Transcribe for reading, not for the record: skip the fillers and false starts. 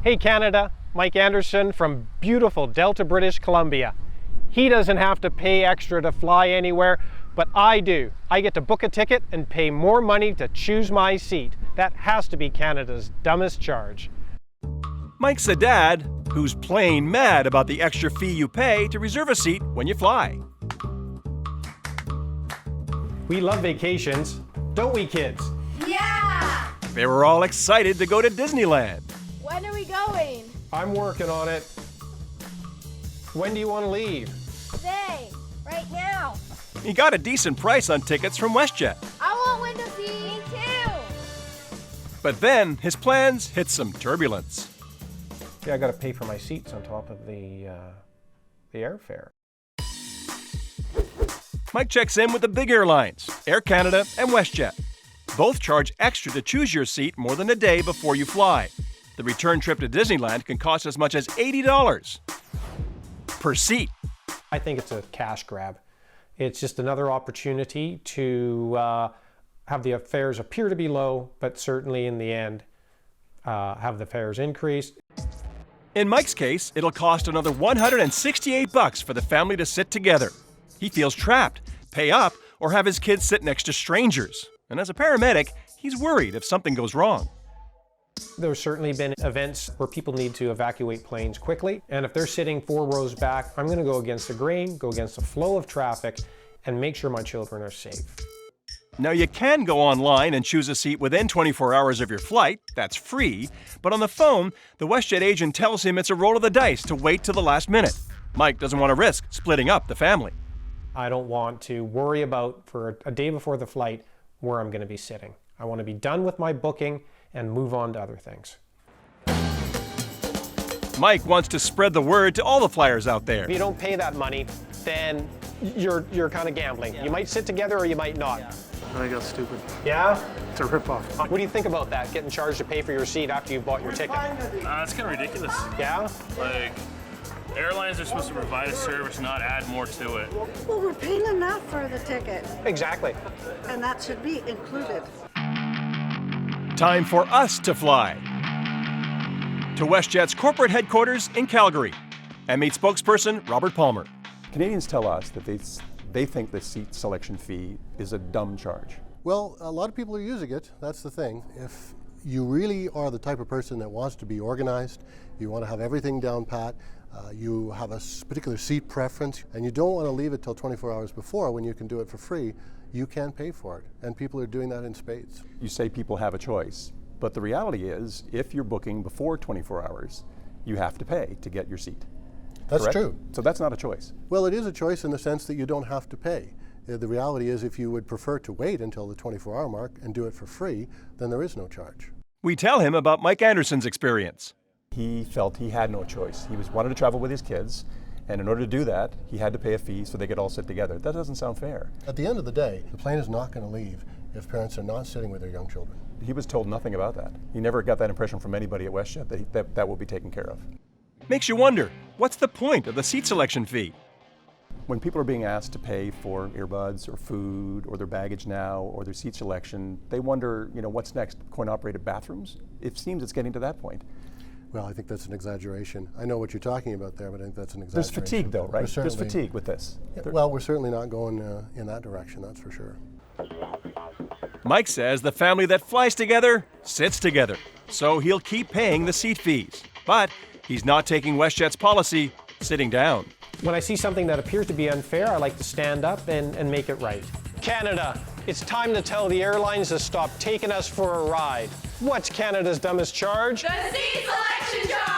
Hey Canada, Mike Anderson from beautiful Delta, British Columbia. He doesn't have to pay extra to fly anywhere, but I do. I get to book a ticket and pay more money to choose my seat. That has to be Canada's dumbest charge. Mike's a dad who's plain mad about the extra fee you pay to reserve a seat when you fly. We love vacations, don't we kids? Yeah! They were all excited to go to Disneyland. When are we going? I'm working on it. When do you want to leave? Today. Right now. He got a decent price on tickets from WestJet. I want window seat. Me too. But then his plans hit some turbulence. Yeah, I got to pay for my seats on top of the airfare. Mike checks in with the big airlines, Air Canada and WestJet. Both charge extra to choose your seat more than a day before you fly. The return trip to Disneyland can cost as much as $80 per seat. I think it's a cash grab. It's just another opportunity to have the fares appear to be low, but certainly in the end, have the fares increased. In Mike's case, it'll cost another $168 for the family to sit together. He feels trapped, pay up, or have his kids sit next to strangers. And as a paramedic, he's worried if something goes wrong. There's certainly been events where people need to evacuate planes quickly, and if they're sitting 4 rows back, I'm going to go against the grain, go against the flow of traffic, and make sure my children are safe. Now, you can go online and choose a seat within 24 hours of your flight. That's free. But on the phone, the WestJet agent tells him it's a roll of the dice to wait till the last minute. Mike doesn't want to risk splitting up the family. I don't want to worry about, for a day before the flight, where I'm going to be sitting. I want to be done with my booking and move on to other things. Mike wants to spread the word to all the flyers out there. If you don't pay that money, then you're kind of gambling. You might sit together or you might not. I think that's stupid. Yeah? It's a ripoff. What do you think about that, getting charged to pay for your seat after you've bought your ticket? It's kind of ridiculous. Yeah? Like, airlines are supposed to provide a service, not add more to it. Well, we're paying enough for the ticket, Exactly. and that should be included. Time for us to fly to WestJet's corporate headquarters in Calgary and meet spokesperson Robert Palmer. Canadians tell us that they think the seat selection fee is a dumb charge. Well, a lot of people are using it. That's the thing. If you really are the type of person that wants to be organized, you want to have everything down pat, you have a particular seat preference, and you don't want to leave it till 24 hours before when you can do it for free, you can pay for it. And people are doing that in spades. You say people have a choice, but the reality is if you're booking before 24 hours, you have to pay to get your seat. That's Correct? true. So that's not a choice. Well, it is a choice in the sense that you don't have to pay. The reality is if you would prefer to wait until the 24-hour mark and do it for free, then there is no charge. We tell him about Mike Anderson's experience. He felt he had no choice. He wanted to travel with his kids, and in order to do that, he had to pay a fee so they could all sit together. That doesn't sound fair. At the end of the day, the plane is not going to leave if parents are not sitting with their young children. He was told nothing about that. He never got that impression from anybody at WestJet that will be taken care of. Makes you wonder, what's the point of the seat selection fee? When people are being asked to pay for earbuds or food or their baggage now or their seat selection, they wonder, what's next? Coin-operated bathrooms? It seems it's getting to that point. Well, I think that's an exaggeration. I know what you're talking about there, but I think that's an There's exaggeration. fatigue though, right? There's certainly- fatigue with this. Well, we're certainly not going in that direction, that's for sure. Mike says the family that flies together sits together, so he'll keep paying the seat fees. But he's not taking WestJet's policy, sitting down. When I see something that appears to be unfair, I like to stand up and make it right. Canada, it's time to tell the airlines to stop taking us for a ride. What's Canada's dumbest charge? The seat selection charge!